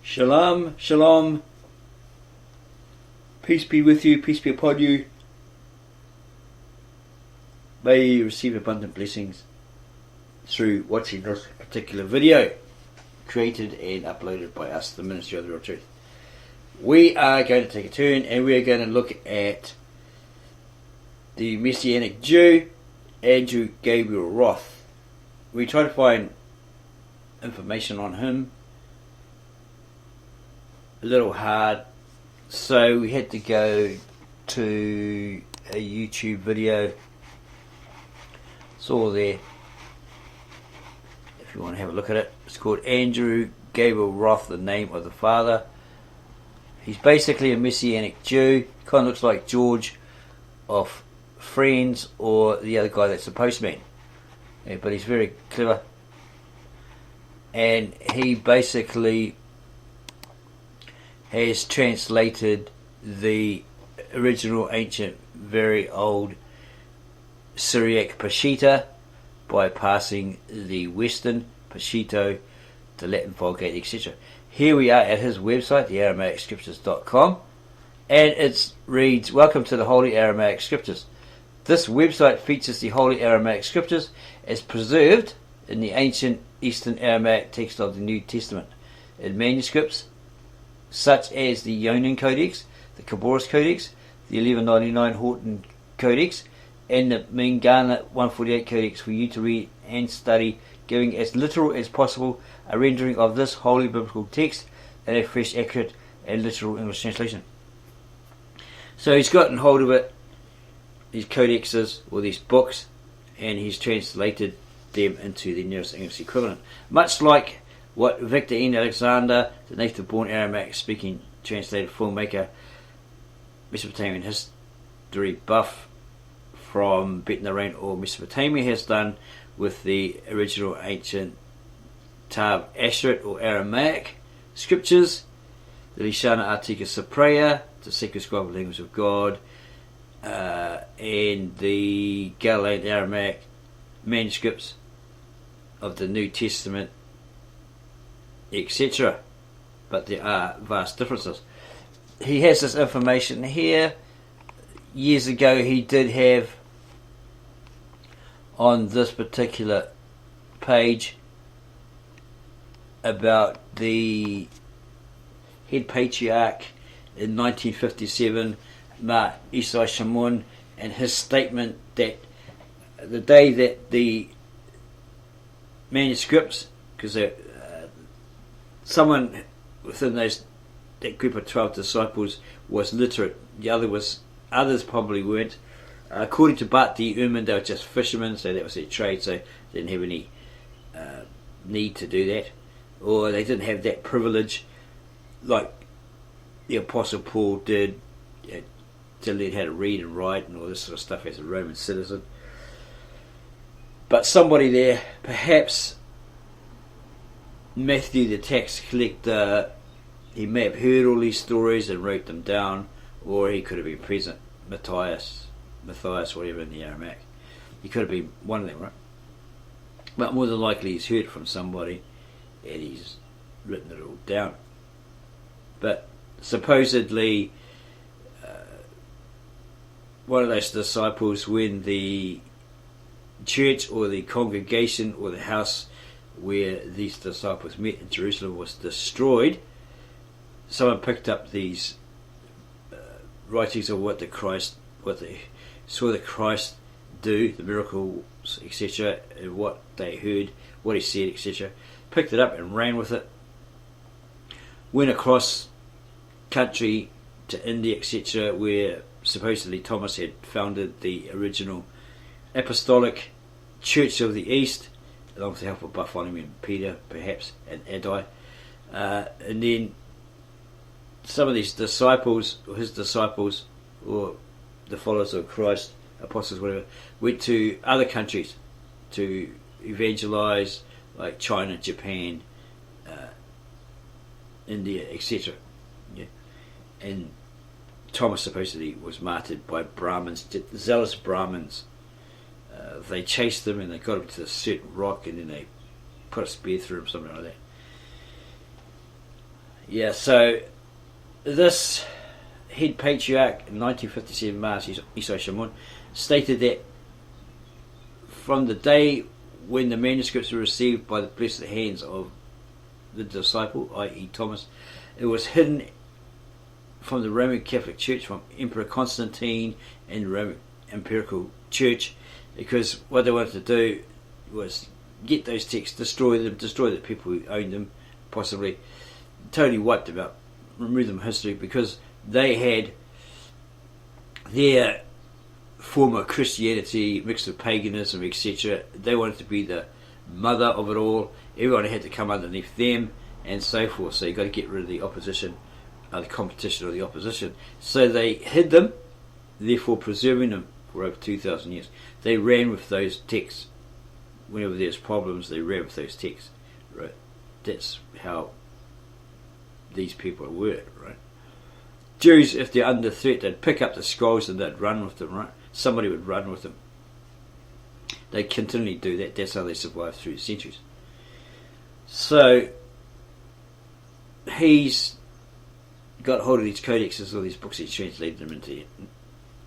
Shalom, shalom. Peace be with you, peace be upon you. May you receive abundant blessings through watching this particular video created and uploaded by us, the Ministry of the Real Truth. We are going to take a turn and we are going to look at the Messianic Jew, Andrew Gabriel Roth. We try to find information on him. A little hard, so we had to go to a YouTube video. It's all there if you want to have a look at it. It's called Andrew Gabriel Roth, the name of the father. He's basically a Messianic Jew. Kind of looks like George of Friends or the other guy that's the postman. Yeah, but he's very clever. And he basically has translated the original ancient, very old Syriac Peshitta, bypassing the Western Peshitta, the Latin Vulgate, etc. Here we are at his website, the AramaicScriptures.com, and it reads, "Welcome to the Holy Aramaic Scriptures. This website features the Holy Aramaic Scriptures as preserved in the ancient Eastern Aramaic text of the New Testament, in manuscripts such as the Ionan Codex, the Khabouris Codex, the 1199 Horton Codex, and the Mingana 148 Codex for you to read and study, giving as literal as possible a rendering of this holy biblical text and a fresh, accurate, and literal English translation." So he's gotten hold of it, these codexes, or these books, and he's translated them into the nearest English equivalent. Much like what Victor N. Alexander, the native-born Aramaic-speaking translator, filmmaker, Mesopotamian history buff from Bet Narain or Mesopotamia, has done with the original ancient Tab Asheret or Aramaic scriptures, the Lishana Artica Saprea, the sacred scribal language of God, and the Galilean-Aramaic manuscripts of the New Testament, etc. But there are vast differences. He has this information here. Years ago he did have on this particular page about the head patriarch in 1957, Mar Isai Shamun, and his statement that the day that the manuscripts, because someone within that group of 12 disciples was literate, others probably weren't. According to Bart D. Uman, they were just fishermen, so that was their trade, so they didn't have any need to do that, or they didn't have that privilege like the Apostle Paul did, to learn how to read and write and all this sort of stuff as a Roman citizen. But somebody there, perhaps Matthew the tax collector, he may have heard all these stories and wrote them down, or he could have been present, Matthias, whatever, in the Aramaic. He could have been one of them, right? But more than likely he's heard from somebody and he's written it all down. But supposedly one of those disciples, when the church or the congregation or the house where these disciples met in Jerusalem was destroyed, someone picked up these writings of what they saw the Christ do, the miracles, etc., and what they heard, what he said, etc., picked it up and ran with it, went across country to India, etc., where supposedly Thomas had founded the original Apostolic Church of the East, along with the help of Bartholomew and Peter, perhaps, and Addai. And then some of these disciples, or his disciples, or the followers of Christ, apostles, whatever, went to other countries to evangelize, like China, Japan, India, etc. Yeah. And Thomas supposedly was martyred by Brahmins, zealous Brahmins. They chased them and they got him to a certain rock, and then they put a spear through him, something like that. Yeah, so this head patriarch in 1957, Mars Isai Shimon, stated that from the day when the manuscripts were received by the blessed hands of the disciple, i.e. Thomas, it was hidden from the Roman Catholic Church, from Emperor Constantine and the Roman Imperial Church, because what they wanted to do was get those texts, destroy the people who owned them, possibly totally wiped them out, remove them from history, because they had their form of Christianity mixed with paganism, etc. They wanted to be the mother of it all. Everyone had to come underneath them, and so forth. So you've got to get rid of the opposition, the competition or the opposition. So they hid them, therefore preserving them for over 2,000 years. They ran with those texts. Whenever there's problems, they ran with those texts. Right? That's how these people were. Right? Jews, if they're under threat, they'd pick up the scrolls and they'd run with them. Right? Somebody would run with them. They continually do that. That's how they survived through the centuries. So he's got hold of these codexes, all these books. He's translated them into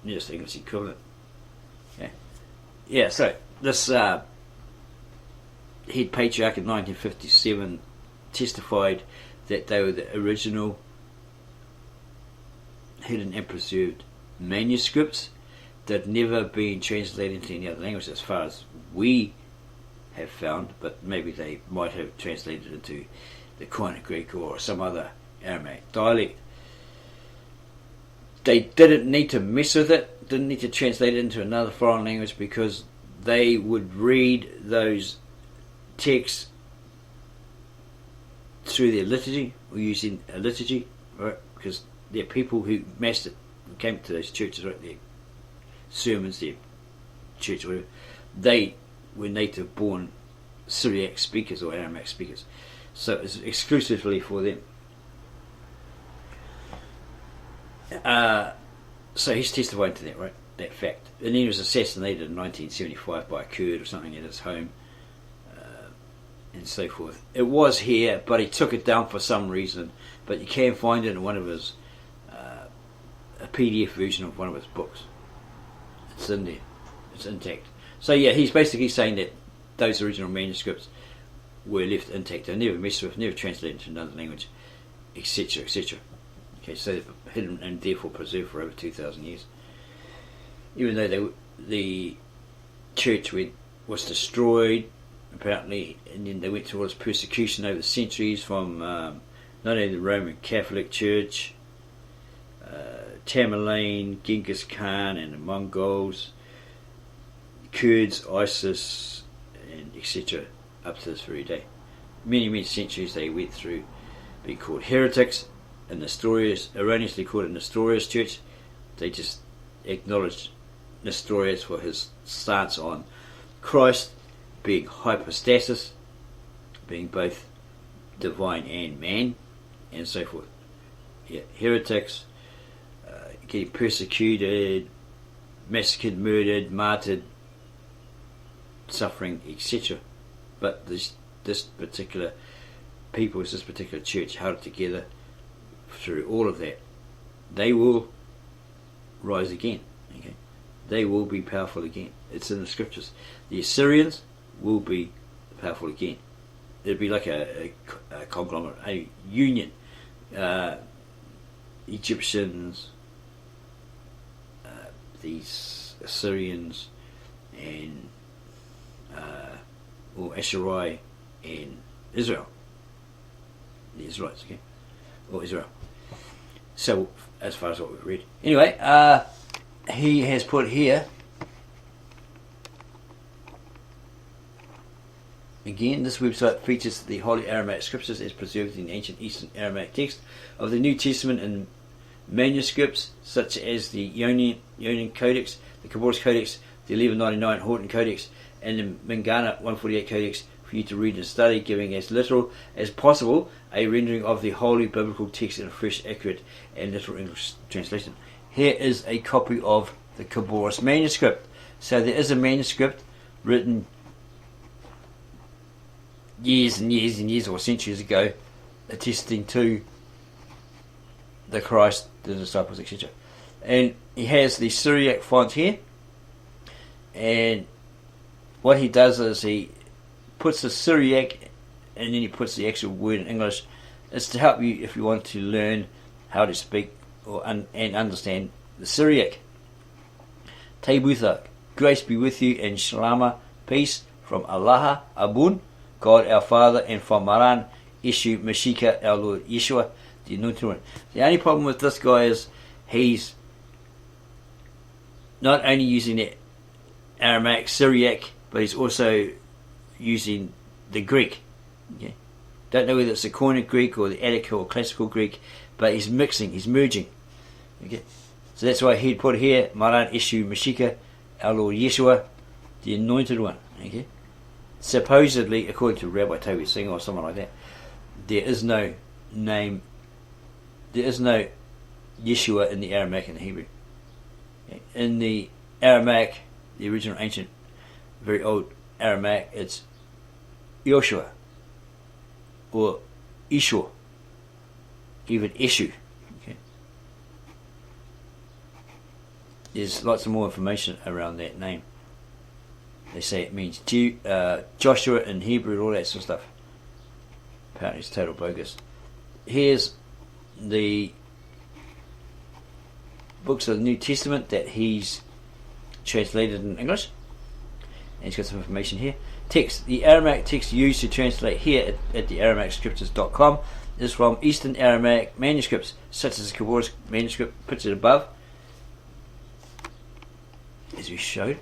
nearest English equivalent. Yeah. So this head patriarch in 1957 testified that they were the original hidden and preserved manuscripts that had never been translated into any other language as far as we have found, but maybe they might have translated into the Koine Greek or some other Aramaic dialect. They didn't need to mess with it, didn't need to translate it into another foreign language, because they would read those texts through their liturgy, or using a liturgy, right? Because they're people who mastered, came to those churches, right? Their sermons, their church, whatever. They were native born Syriac speakers or Aramaic speakers. So it's exclusively for them. So he's testifying to that, right? That fact. And then he was assassinated in 1975 by a Kurd or something at his home, and so forth. It was here, but he took it down for some reason. But you can find it in one of his, a PDF version of one of his books. It's in there. It's intact. So yeah, he's basically saying that those original manuscripts were left intact. They never messed with, never translated into another language, etc., etc. Okay, so they're hidden and therefore preserved for over 2,000 years. Even though the church was destroyed, apparently, and then they went towards persecution over the centuries from not only the Roman Catholic Church, Tamerlane, Genghis Khan and the Mongols, Kurds, ISIS, and etc. up to this very day. Many, many centuries they went through being called heretics, and Nestorius, erroneously called a Nestorius church. They just acknowledged Nestorius for his stance on Christ being hypostasis, being both divine and man, and so forth. Yeah, heretics, getting persecuted, massacred, murdered, martyred, suffering, etc. But this particular people, this particular church held it together through all of that. They will rise again. Okay, they will be powerful again. It's in the scriptures. The Assyrians will be powerful again. It'll be like a conglomerate, a union. Egyptians, these Assyrians, and or Assyria and Israel. The Israelites, okay, or Israel. So, as far as what we've read, anyway, he has put here. Again, this website features the Holy Aramaic Scriptures as preserved in the ancient Eastern Aramaic text of the New Testament and manuscripts such as the Ionian Codex, the Khabbaris Codex, the 1199 Horton Codex, and the Mangana 148 Codex for you to read and study, giving as literal as possible a rendering of the holy biblical text in a fresh, accurate, and literal English translation. Here is a copy of the Khabbaris manuscript. So there is a manuscript written years and years and years or centuries ago attesting to the Christ, the disciples, etc. And he has the Syriac font here, and what he does is he puts the Syriac and then he puts the actual word in English. It's to help you if you want to learn how to speak and understand the Syriac. Tebutha, grace be with you, and Shalama, peace, from Allah, Abun, God our Father, and from Maran, Yeshu, Mashiach, our Lord Yeshua, the Anointed One. The only problem with this guy is he's not only using the Aramaic, Syriac, but he's also using the Greek. Okay? Don't know whether it's the Koine Greek or the Attic or Classical Greek, but he's mixing, he's merging. Okay? So that's why he'd put here, Maran Yeshu Mashiach, our Lord Yeshua, the Anointed One. Okay? Supposedly, according to Rabbi Toby Singh or someone like that, there is no name, there is no Yeshua in the Aramaic and the Hebrew. Okay? In the Aramaic, the original ancient, very old Aramaic, it's Yoshua or Ishua, even Eshu. Okay. There's lots of more information around that name. They say it means Joshua in Hebrew and all that sort of stuff. Apparently it's total bogus. Here's the books of the New Testament that he's translated in English. And he's got some information here. Text. The Aramaic text used to translate here at the AramaicsCryptures.com is from Eastern Aramaic manuscripts, such as the Kabbalist manuscript pictured above, as we showed.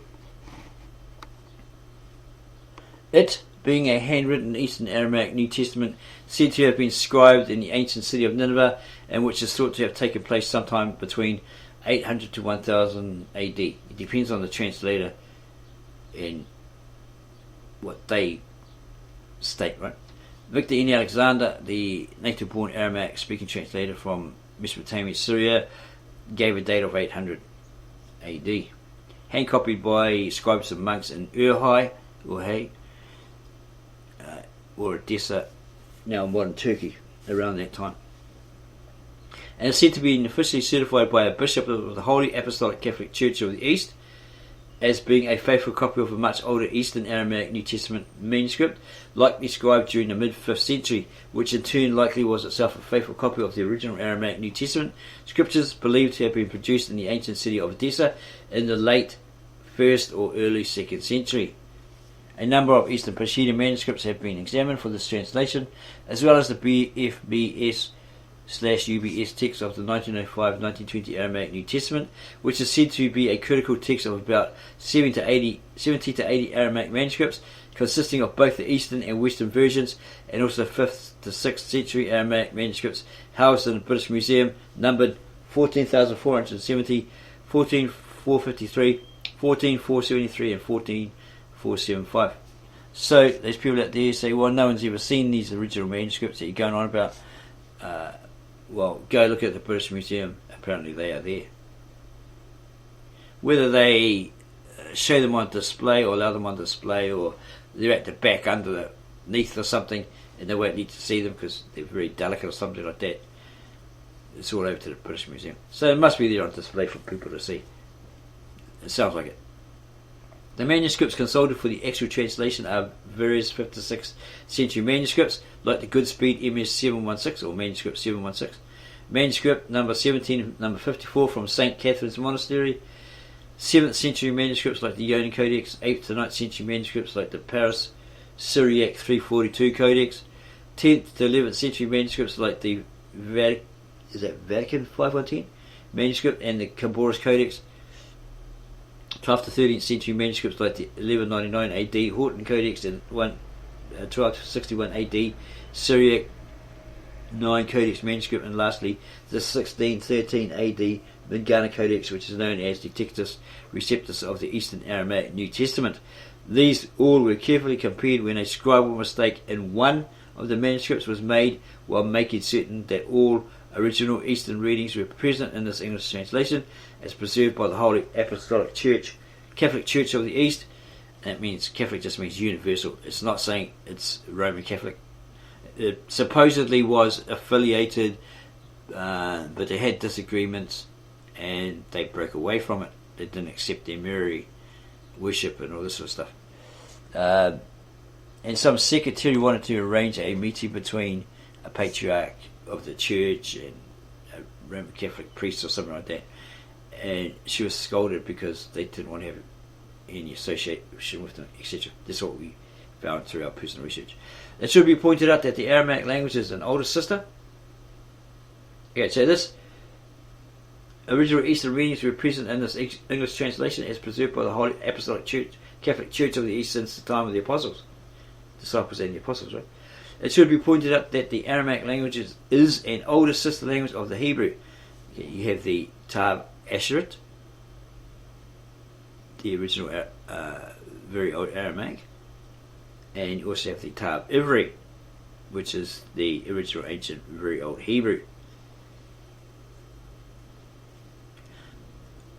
It, being a handwritten Eastern Aramaic New Testament, said to have been scribed in the ancient city of Nineveh, and which is thought to have taken place sometime between 800 to 1000 AD. It depends on the translator and what they state, right? Victor N. Alexander, the native-born Aramaic-speaking translator from Mesopotamia, Syria, gave a date of 800 AD. Hand-copied by scribes and monks in Urhai, or Edessa, now in modern Turkey, around that time. And it's said to be officially certified by a bishop of the Holy Apostolic Catholic Church of the East as being a faithful copy of a much older Eastern Aramaic New Testament manuscript, likely scribed during the mid-5th century, which in turn likely was itself a faithful copy of the original Aramaic New Testament scriptures, believed to have been produced in the ancient city of Edessa in the late 1st or early 2nd century. A number of Eastern Peshitta manuscripts have been examined for this translation, as well as the BFBS/UBS text of the 1905-1920 Aramaic New Testament, which is said to be a critical text of about 70 to 80 Aramaic manuscripts, consisting of both the Eastern and Western versions, and also 5th to 6th century Aramaic manuscripts housed in the British Museum, numbered 14,470, 14,453, 14,473 and 14,475. So there's people out there who say, well, no one's ever seen these original manuscripts that you're going on about. Well, go look at the British Museum. Apparently they are there. Whether they show them on display or allow them on display, or they're at the back underneath or something and they won't need to see them because they're very delicate or something like that, it's all over to the British Museum. So it must be there on display for people to see. It sounds like it. The manuscripts consulted for the actual translation are various 5th to 6th century manuscripts, like the Goodspeed MS 716 or manuscript 716, manuscript number 17, number 54 from St. Catherine's Monastery, 7th century manuscripts like the Ionian Codex, 8th to 9th century manuscripts like the Paris Syriac 342 Codex, 10th to 11th century manuscripts like the Vatican 510 manuscript and the Kabbalist Codex, 12th to 13th century manuscripts like the 1199 AD Horton Codex and 1261 AD Syriac 9 Codex manuscript, and lastly the 1613 AD Vingana Codex, which is known as the Textus Receptus of the Eastern Aramaic New Testament. These all were carefully compared when a scribal mistake in one of the manuscripts was made, while making certain that all original Eastern readings were present in this English translation as preserved by the Holy Apostolic Church, Catholic Church of the East. That means Catholic just means universal. It's not saying it's Roman Catholic. It supposedly was affiliated but they had disagreements and they broke away from it. They didn't accept their Mary worship and all this sort of stuff. And some secretary wanted to arrange a meeting between a patriarch of the church and a Roman Catholic priest or something like that. And she was scolded because they didn't want to have any association with them, etc. That's what we found through our personal research. It should be pointed out that the Aramaic language is an older sister. Okay, so this original Eastern readings were present in this English translation as preserved by the Holy Apostolic Church, Catholic Church of the East since the time of the Apostles. Disciples and the Apostles, right? It should be pointed out that the Aramaic language is an older sister language of the Hebrew. Okay, you have the Tab Asherit, the original very old Aramaic, and you also have the Tab Ivri, which is the original ancient very old Hebrew.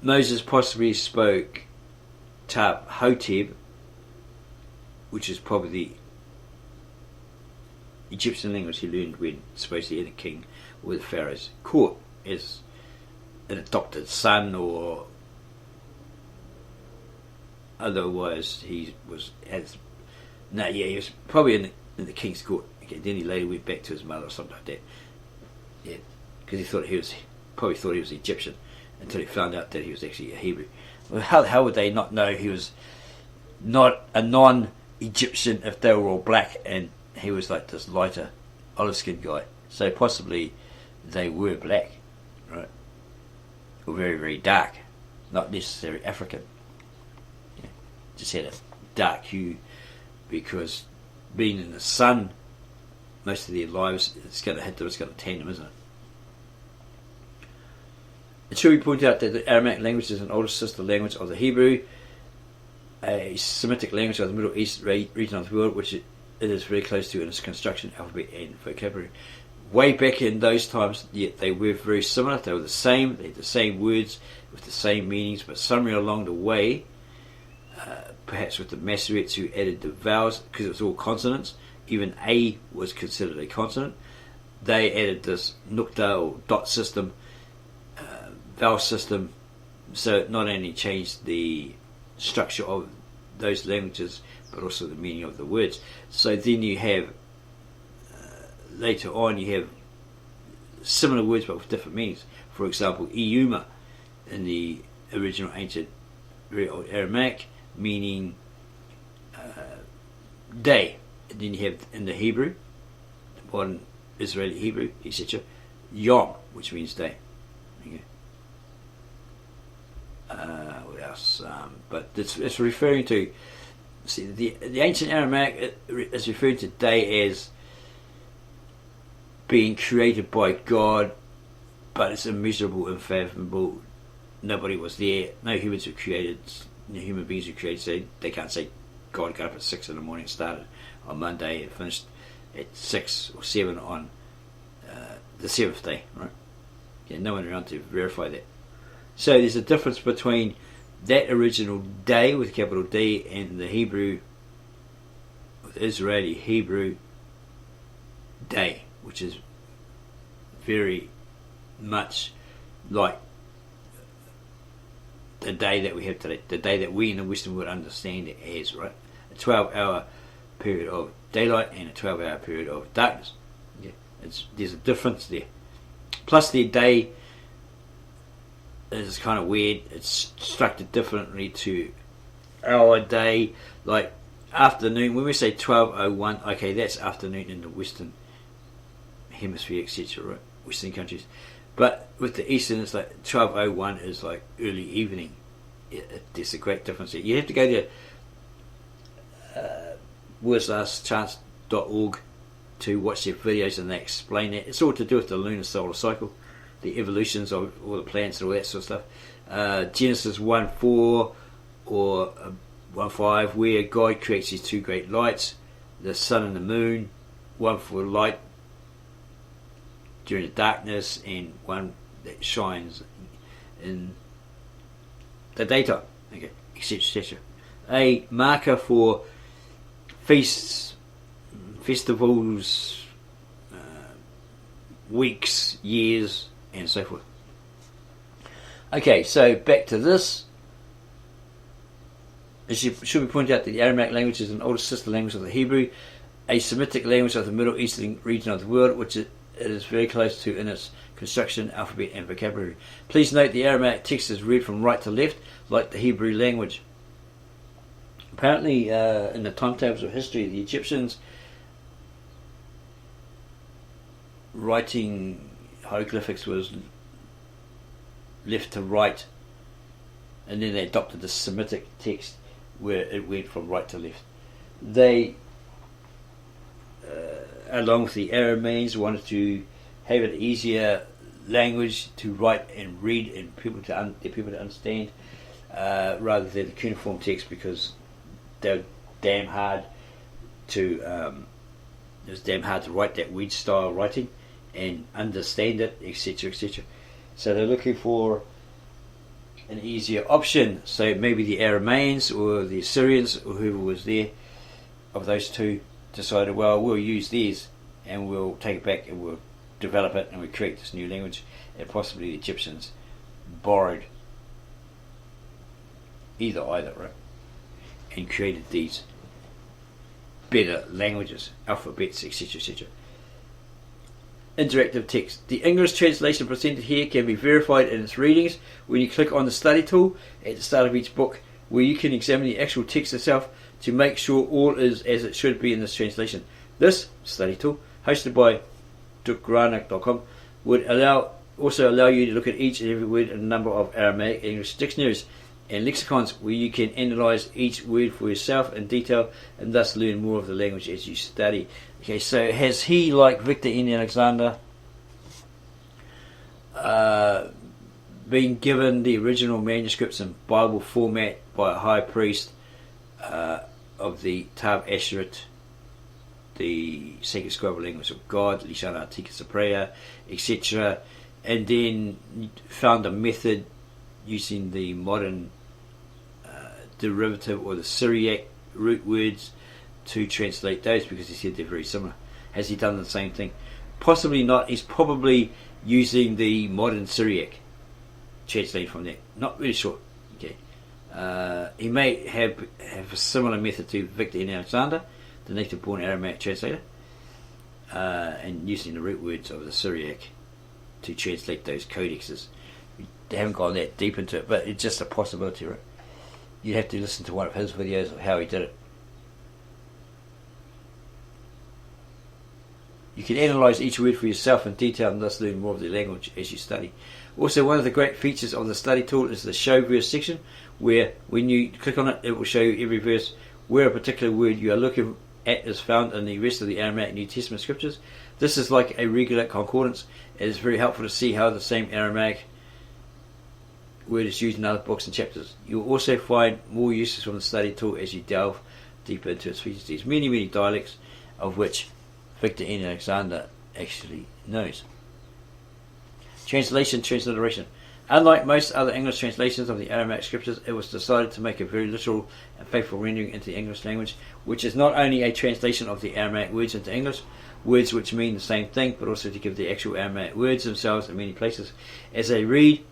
Moses possibly spoke Tab Hotep, which is probably the Egyptian language he learned when supposedly in a king with Pharaoh's court as an adopted son, or otherwise he was he was probably in the king's court. Okay, then he later went back to his mother or something like that. Yeah, because he probably thought he was Egyptian until he found out that he was actually a Hebrew. Well, how the hell would they not know he was not a non-Egyptian if they were all black and he was like this lighter olive-skinned guy? So possibly they were black, right? Or very, very dark, not necessarily African. Yeah, just had a dark hue because being in the sun most of their lives, it's going to hit them, it's going to tan them, isn't it? It should be pointed out that the Aramaic language is an older sister language of the Hebrew, a Semitic language of the Middle East region of the world, which it is very close to in its construction, alphabet, and vocabulary. Way back in those times, yet they were very similar. They were the same. They had the same words with the same meanings, but somewhere along the way, perhaps with the Masoretes who added the vowels, because it was all consonants, even A was considered a consonant, they added this nukta or dot system, vowel system, so it not only changed the structure of those languages but also the meaning of the words. So then you have later on you have similar words but with different meanings. For example, Iuma in the original ancient very old Aramaic meaning day, and then you have in the Hebrew, the modern Israeli Hebrew, etc., Yom, which means day. Okay. What else? But it's referring to, see, the ancient Aramaic is referring to day as being created by God, but it's immeasurable, unfathomable. Nobody was there. No humans were created. No human beings were created. So they can't say God got up at 6 in the morning, started on Monday, and finished at 6 or 7 on the 7th day, right? Yeah, no one around to verify that. So there's a difference between that original day with capital D and the Hebrew, with Israeli Hebrew day, which is very much like the day that we have today, the day that we in the Western world understand it as, right? A 12-hour period of daylight and a 12-hour period of darkness. Yeah, there's a difference there. Plus their day is kind of weird. It's structured differently to our day. Like afternoon, when we say 12:01, okay, that's afternoon in the Western Hemisphere, etc., right? Western countries. But with the Eastern, it's like 12:01 is like early evening. There's a great difference there. You have to go to wordslastchance.org to watch their videos, and they explain that. It's all to do with the lunar solar cycle, the evolutions of all the plants and all that sort of stuff. Genesis 1:4 or 1:5, where God creates these two great lights, the sun and the moon, one for light during the darkness and one that shines in the daytime, okay, etc., etc. A marker for feasts, festivals, weeks, years, and so forth. Okay, so back to this. It should be pointed out that the Aramaic language is an older sister language of the Hebrew, a Semitic language of the Middle Eastern region of the world, which it is very close to in its construction, alphabet, and vocabulary. Please note the Aramaic text is read from right to left, like the Hebrew language. Apparently, in the timetables of history, the Egyptians writing hieroglyphics was left to right, and then they adopted the Semitic text where it went from right to left. They, along with the Arameans, wanted to have an easier language to write and read and people to understand, rather than the cuneiform text, because they're damn hard to it was damn hard to write that weird style writing and understand it, etc., etc. So they're looking for an easier option. So maybe the Arameans or the Assyrians or whoever was there of those two decided, well, we'll use these and we'll take it back and we'll develop it and we'll create this new language. And possibly the Egyptians borrowed either, right, and created these better languages, alphabets, etc., etc. Interactive text. The English translation presented here can be verified in its readings when you click on the study tool at the start of each book, where you can examine the actual text itself to make sure all is as it should be in this translation. This study tool, hosted by dukrana.com, would also allow you to look at each and every word in a number of Aramaic English dictionaries and lexicons, where you can analyse each word for yourself in detail and thus learn more of the language as you study. Okay, so has he, like Victor N. Alexander, been given the original manuscripts in Bible format by a high priest of the Tav Asherit, the sacred scribal language of God, Lishana Artika Saprea, etc., and then found a method using the modern derivative or the Syriac root words to translate those, because he said they're very similar. Has he done the same thing? Possibly not. He's probably using the modern Syriac, translated from that. Not really sure. Okay, he may have a similar method to Victor N. Alexander, the native-born Aramaic translator, and using the root words of the Syriac to translate those codexes. They haven't gone that deep into it, but it's just a possibility, right? You'd have to listen to one of his videos of how he did it. You can analyse each word for yourself in detail and thus learn more of the language as you study. Also, one of the great features of the study tool is the show verse section, where when you click on it, it will show you every verse where a particular word you are looking at is found in the rest of the Aramaic New Testament scriptures. This is like a regular concordance. It is very helpful to see how the same Aramaic word is used in other books and chapters. You will also find more uses from the study tool as you delve deeper into its features. There's many, many dialects of which Victor N. Alexander actually knows. Translation, transliteration. Unlike most other English translations of the Aramaic scriptures, it was decided to make a very literal and faithful rendering into the English language, which is not only a translation of the Aramaic words into English, words which mean the same thing, but also to give the actual Aramaic words themselves in many places as they read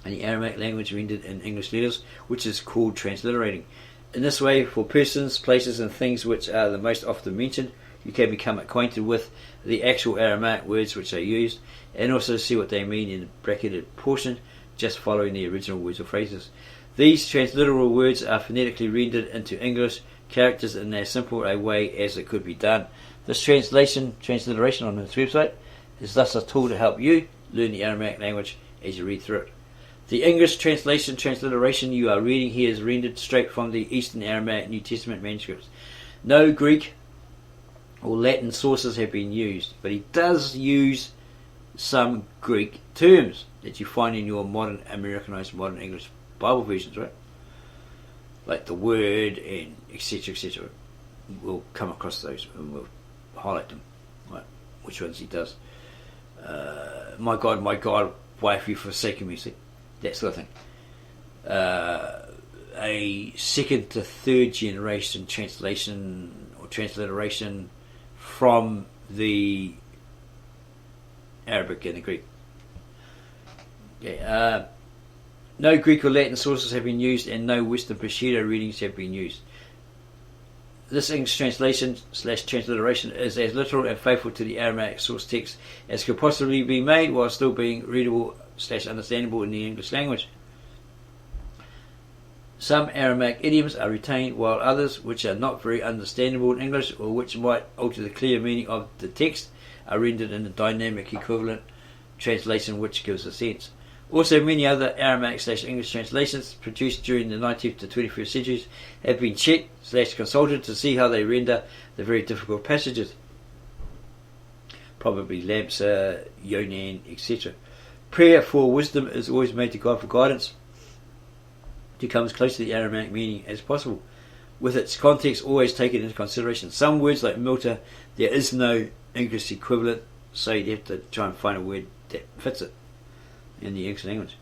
in the Aramaic language rendered in English letters, which is called transliterating. In this way, for persons, places, and things which are the most often mentioned, you can become acquainted with the actual Aramaic words which are used, and also see what they mean in the bracketed portion, just following the original words or phrases. These transliteral words are phonetically rendered into English characters in as simple a way as it could be done. This transliteration on this website is thus a tool to help you learn the Aramaic language as you read through it. The English transliteration you are reading here is rendered straight from the Eastern Aramaic New Testament manuscripts. No Greek or Latin sources have been used, but he does use some Greek terms that you find in your modern Americanized modern English Bible versions, right? Like the word and etc., etc. We'll come across those and we'll highlight them, right? Which ones he does. My God, why have you forsaken me? See? That sort of thing. A second to third generation translation or transliteration from the Arabic and the Greek. Okay, no Greek or Latin sources have been used, and no Western Peshitta readings have been used. This English translation / transliteration is as literal and faithful to the Aramaic source text as could possibly be made, while still being readable / understandable in the English language. Some Aramaic idioms are retained, while others, which are not very understandable in English or which might alter the clear meaning of the text, are rendered in a dynamic equivalent translation which gives a sense. Also, many other Aramaic / English translations produced during the 19th to 21st centuries have been checked / consulted to see how they render the very difficult passages. Probably Lamps, Yonan, etc. Prayer for wisdom is always made to God for guidance to come as close to the Aramaic meaning as possible, with its context always taken into consideration. Some words like Milta, there is no English equivalent, so you have to try and find a word that fits it in the English language.